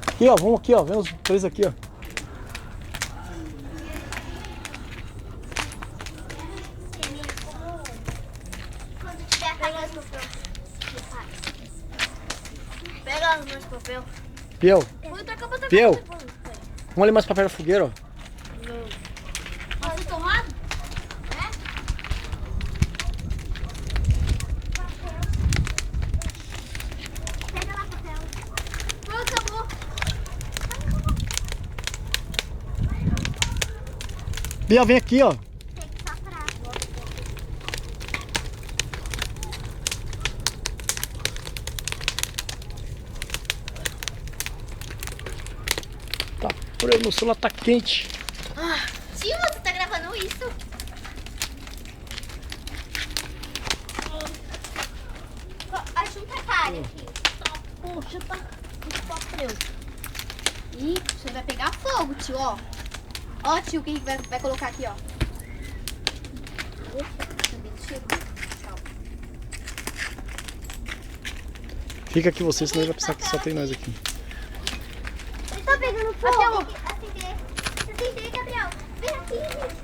Aqui, ó, vamos aqui, ó. Vem os três aqui, ó. Pega os meus papel. Piel, Piel. Depois. Vamos ali mais pra perto da fogueira, ó. Você tomado? Pega lá papel. Pronto, acabou. Piel, vem aqui, ó. Tem que soprar. Tá, por aí, meu celular tá quente. Tio, você tá gravando isso? Ajunta a cara aqui. Puxa, tá muito papel. Ih, você vai pegar fogo, tio, ó. Ó, tio, o que vai colocar aqui, ó. Também chegou. Tchau. Fica aqui você, senão ele vai pensar que só tem nós aqui. Ele tá pegando fogo. Acender, Gabriel. Vem aqui.